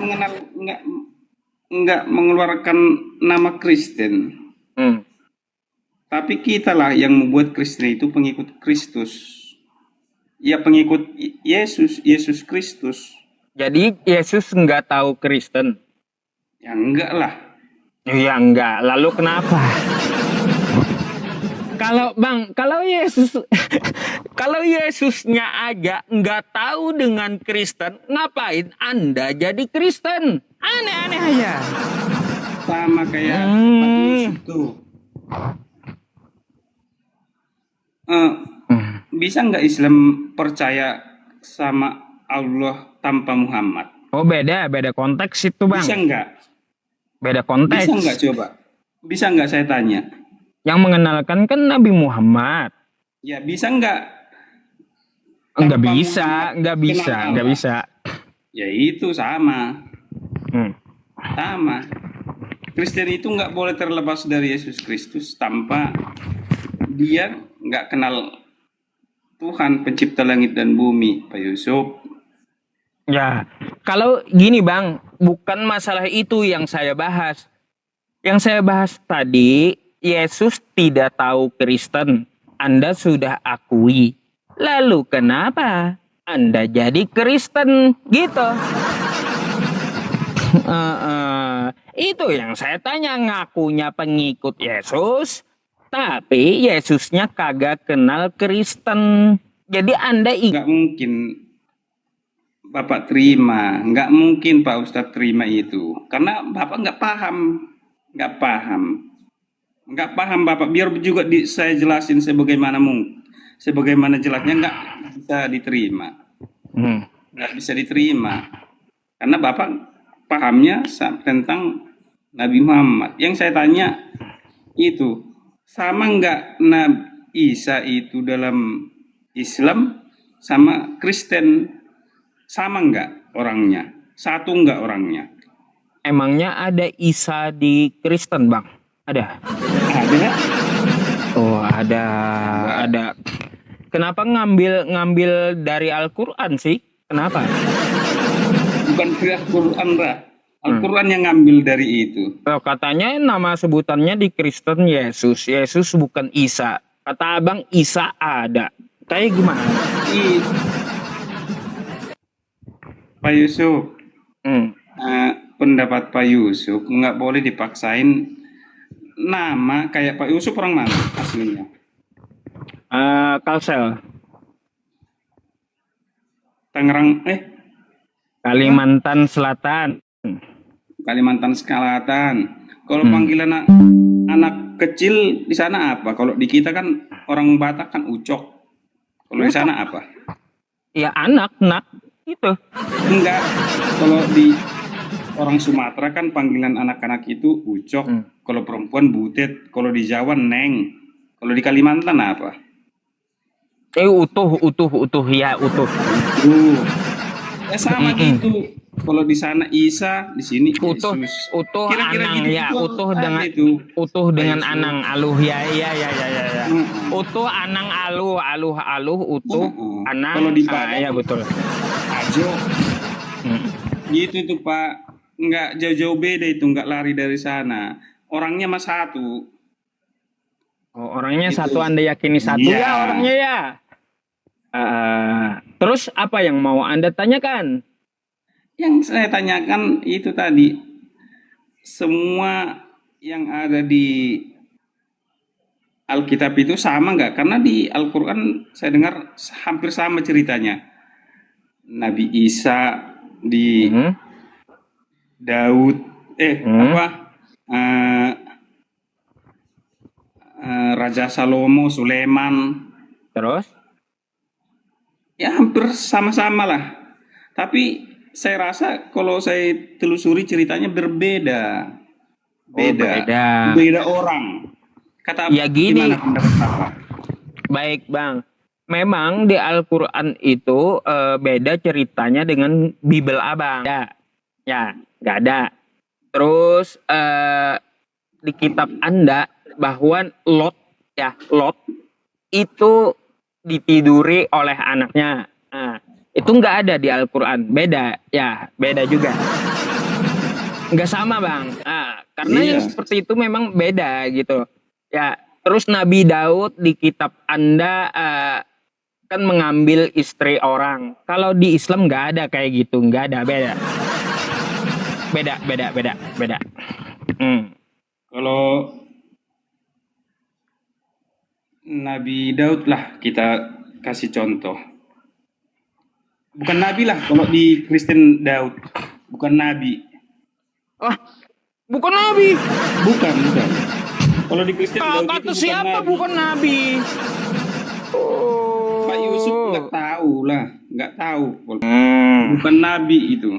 mengeluarkan nama Kristen. Tapi kita lah yang membuat Kristen itu pengikut Kristus. Ya pengikut Yesus Kristus. Jadi Yesus nggak tahu Kristen? Ya enggak lah. Ya enggak. Lalu kenapa? Kalau Yesusnya aja nggak tahu dengan Kristen, ngapain Anda jadi Kristen? Aneh-aneh aja. Sama kayak Pak Yusuf tuh. Bisa nggak Islam percaya sama Allah tanpa Muhammad? Oh beda konteks itu Bang. Bisa nggak? Beda konteks. Bisa nggak coba? Bisa nggak saya tanya? Yang mengenalkan kan Nabi Muhammad. Ya bisa nggak? Nggak bisa. Ya itu sama. Sama. Kristen itu nggak boleh terlepas dari Yesus Kristus tanpa dia nggak kenal Tuhan pencipta langit dan bumi, Pak Yusuf. Ya, kalau gini Bang, bukan masalah itu yang saya bahas. Yang saya bahas tadi, Yesus tidak tahu Kristen. Anda sudah akui. Lalu kenapa Anda jadi Kristen? Gitu. Itu yang saya tanya, ngakunya pengikut Yesus, tapi Yesusnya kagak kenal Kristen. Jadi Anda nggak mungkin Bapak terima, nggak mungkin Pak Ustadz terima itu, karena Bapak nggak paham Bapak. Biar juga saya jelasin sebagaimana jelasnya nggak bisa diterima, karena Bapak pahamnya tentang Nabi Muhammad. Yang saya tanya itu sama nggak Nabi Isa itu dalam Islam sama Kristen? Sama nggak orangnya? Satu nggak orangnya? Emangnya ada Isa di Kristen Bang? Ada? Ada. Oh ada. Kenapa ngambil dari Al-Quran sih? Kenapa? Bukan dari Al-Quran, Al-Quran yang ngambil dari itu. Oh, katanya nama sebutannya di Kristen Yesus. Yesus bukan Isa. Kata Abang Isa ada. Kayak gimana? Pak Yusuf, pendapat Pak Yusuf nggak boleh dipaksain nama kayak Pak Yusuf orang mana aslinya? Kalsel. Tangerang, Kalimantan Selatan. Kalimantan Selatan. Kalau panggilan anak kecil di sana apa? Kalau di kita kan orang Batak kan ucok. Kalau di sana apa? Ya anak. Itu. Enggak. Kalau di orang Sumatera kan panggilan anak-anak itu ucok. Kalau perempuan butet. Kalau di Jawa neng. Kalau di Kalimantan apa? Utuh ya, utuh. Ya sama gitu. Kalau di sana Isa, di sini Utuh, Yesus. utuh Kira-kira anang gitu ya, juga utuh dengan Yesus. anang aluh ya. Utuh anang aluh, utuh anang. Kalau di Padang ya betul. Ajo. Gitu tuh Pak. Nggak jauh-jauh beda itu, nggak lari dari sana. Orangnya mah satu. Oh, orangnya Gitu. satu, Anda yakini satu ya orangnya ya. Terus apa yang mau Anda tanyakan? Yang saya tanyakan itu tadi, semua yang ada di Alkitab itu sama nggak? Karena di Al-Quran saya dengar hampir sama ceritanya. Nabi Isa di Daud, Raja Salomo, Sulaiman. Terus? Ya hampir sama-sama lah. Tapi saya rasa kalau saya telusuri ceritanya berbeda. Beda orang. Kata ya gini. Gimana pendapat Bapak? Baik Bang. Memang di Al-Quran itu beda ceritanya dengan Bible Abang. Ya, nggak ada. Terus di kitab Anda bahwa Lot itu ditiduri oleh anaknya. Itu nggak ada di Al-Quran. Beda juga. Nggak sama Bang. Karena yang seperti itu memang beda gitu. Ya, terus Nabi Daud di kitab Anda kan mengambil istri orang. Kalau di Islam nggak ada kayak gitu, nggak ada, beda. Kalau Nabi Daud lah kita kasih contoh. Bukan Nabi lah, kalau di Kristen Daud bukan Nabi. Bukan Nabi. Bukan. Kalau di Kristen Daud kata itu siapa Nabi. bukan Nabi? Pak Yusuf nggak tahu. Bukan Nabi itu.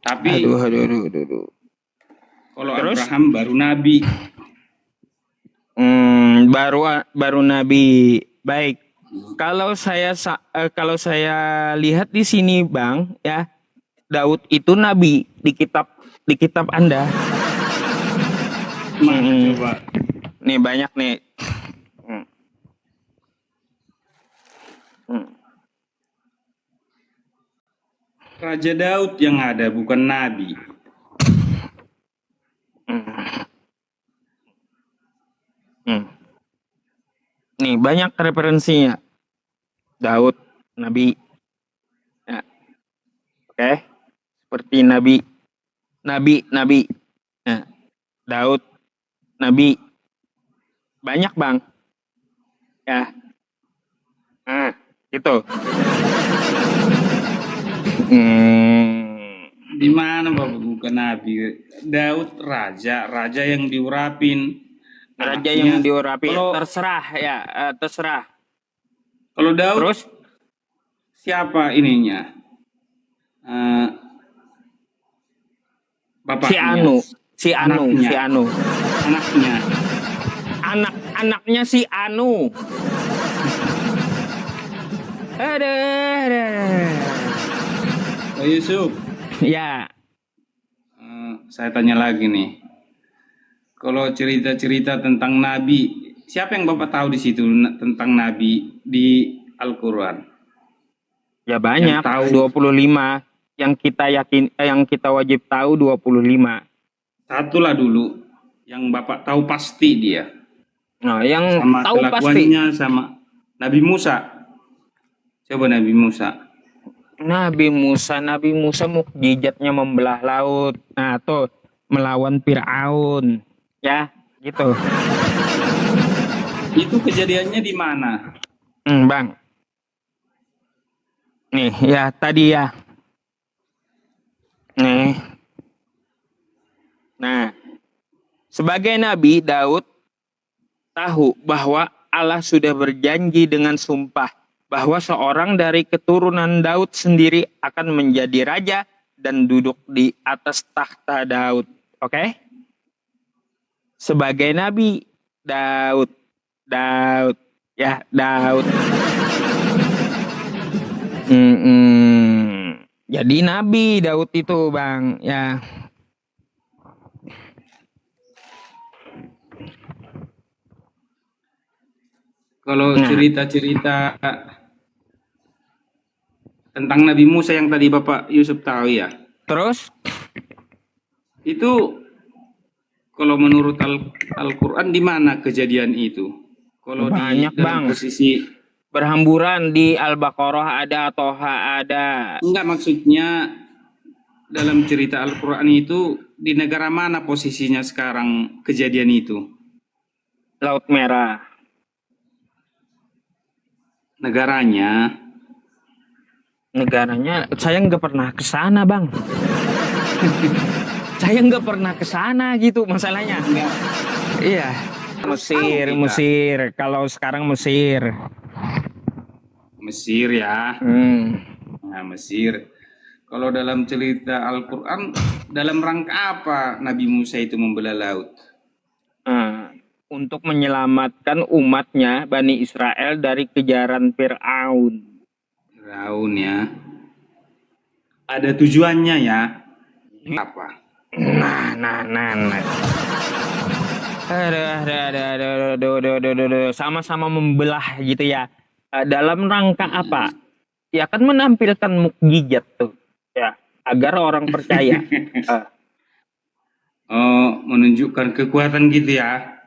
Tapi Aduh. Kalau Abraham baru Nabi. Baru Nabi. Baik. Kalau saya lihat di sini Bang, ya, Daud itu Nabi di kitab Anda. Coba. Nih banyak nih. Raja Daud yang ada, bukan Nabi. Nih banyak referensinya. Daud, Nabi. Ya. Oke. Seperti Nabi. Ya. Daud, Nabi. Banyak Bang. Ya. Gitu. Di mana Bapak bukan Nabi? Daud raja yang diurapin. Raja yang diurapi, terserah. Kalau Daud, terus siapa ininya? Bapaknya. Si Anu. Anaknya si Anu. Ada. Pak Yusuf. Ya. Saya tanya lagi nih. Kalau cerita-cerita tentang Nabi, siapa yang Bapak tahu di situ tentang Nabi di Al-Quran? Ya banyak, 25. Yang kita wajib tahu 25. Satulah dulu, yang Bapak tahu pasti dia. Nah, yang sama tahu pasti. Sama Nabi Musa. Coba Nabi Musa. Nabi Musa mukjizatnya membelah laut. Nah, tuh melawan Firaun. Ya, gitu. Itu kejadiannya di mana? Bang. Nih, ya tadi ya. Nih. Nah, sebagai Nabi Daud tahu bahwa Allah sudah berjanji dengan sumpah bahwa seorang dari keturunan Daud sendiri akan menjadi raja dan duduk di atas tahta Daud. Oke? Sebagai nabi Daud. Jadi nabi Daud itu, Bang, ya. Kalau cerita-cerita tentang Nabi Musa yang tadi Bapak Yusuf tahu ya. Terus? Itu kalau menurut Al-Quran di mana kejadian itu? Kalau banyak, di dalam Bang. posisi Berhamburan di Al-Baqarah ada, Toha ada. enggak, maksudnya dalam cerita Al-Quran itu di negara mana posisinya sekarang kejadian itu? Laut Merah. Negaranya saya nggak pernah ke sana, Bang. Saya nggak pernah ke sana gitu masalahnya. Iya. Mesir. Kalau sekarang Mesir ya. Nah, Mesir. Kalau dalam cerita Al-Quran, dalam rangka apa Nabi Musa itu membelah laut? Untuk menyelamatkan umatnya Bani Israel dari kejaran Fir'aun ya. Ada tujuannya ya. Apa? Sama-sama membelah gitu ya. Dalam rangka apa? Ya kan menampilkan mukjizat tuh ya, agar orang percaya. Menunjukkan kekuatan gitu ya.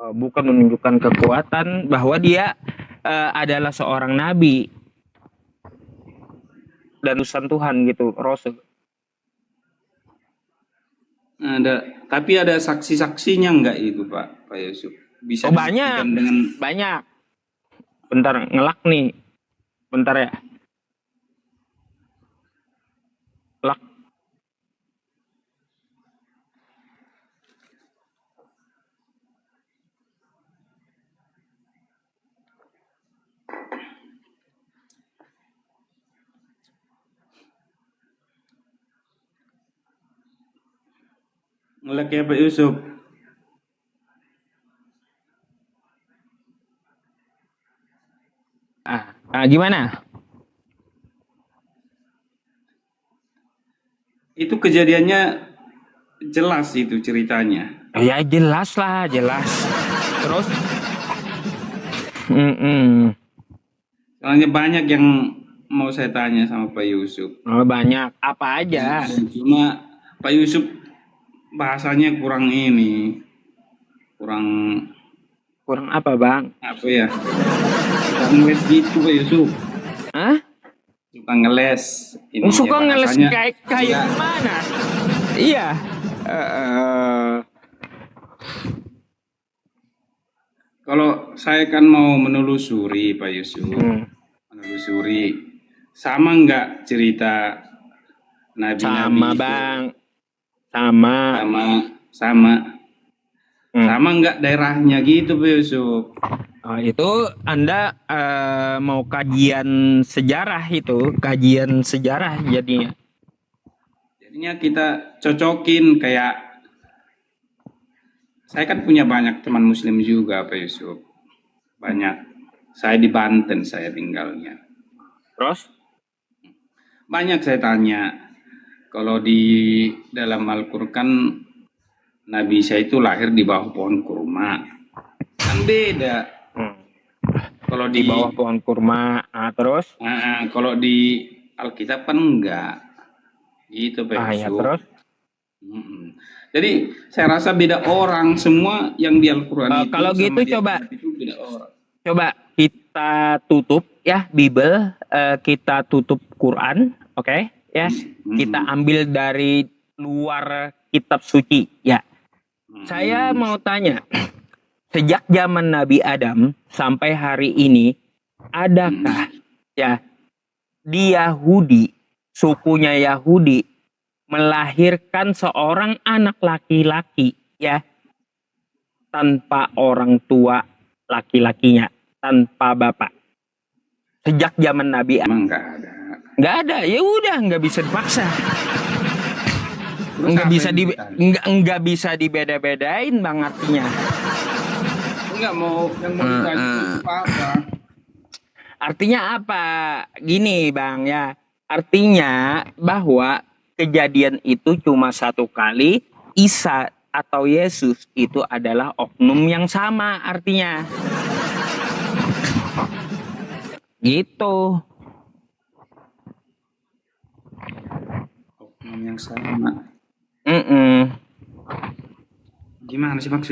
Bukan menunjukkan kekuatan, bahwa dia adalah seorang nabi dan utusan Tuhan gitu, Rasul. Tapi ada saksi-saksinya enggak itu Pak Yusuf? Bisa banyak. Bentar, ngelak nih. Bentar ya. Lak. Ngelak ya Pak Yusuf. Gimana? Itu kejadiannya jelas itu ceritanya. Ya jelas lah, jelas. Terus? Soalnya banyak yang mau saya tanya sama Pak Yusuf. Banyak. Apa aja? Cuma Pak Yusuf bahasanya kurang apa, Bang? Apa ya? Suka ngeles gitu Pak Yusuf. Hah? Suka ngeles. Suka ngeles kayak gimana? Iya. Kalau saya kan mau menelusuri Pak Yusuf, sama nggak cerita nabi-nabi sama itu? Bang, sama nggak daerahnya gitu Pak Yusuf? Itu Anda mau kajian sejarah jadinya. Jadinya kita cocokin, kayak saya kan punya banyak teman muslim juga Pak Yusuf. Banyak. Saya di Banten saya tinggalnya. Terus? Banyak saya tanya. Kalau di dalam Al-Quran Nabi Isa itu lahir di bawah pohon kurma. Kan beda. Kalau di bawah pohon kurma, terus? Kalau di Alkitab kan enggak. Gitu Pak Yusuf. Ya, terus? Jadi saya rasa beda orang semua yang di Al-Quran itu. Kalau gitu coba itu beda orang. Coba kita tutup ya Bible, kita tutup Quran, oke? Ya. Kita ambil dari luar kitab suci, ya. Saya mau tanya, sejak zaman Nabi Adam sampai hari ini, adakah ya di Yahudi, sukunya Yahudi melahirkan seorang anak laki-laki ya tanpa orang tua laki-lakinya, tanpa bapak? Sejak zaman Nabi Emang nggak ada. nggak ada, ya udah nggak bisa dipaksa. Terus Nggak apa bisa yang di dicari? nggak bisa dibeda-bedain bang artinya. Enggak mau yang mau dicari itu apa? Artinya apa? Gini bang ya, artinya bahwa kejadian itu cuma satu kali. Isa atau Yesus itu adalah oknum yang sama artinya. Gitu. Oknum yang sama. Mm-mm. Gimana sih maksudnya?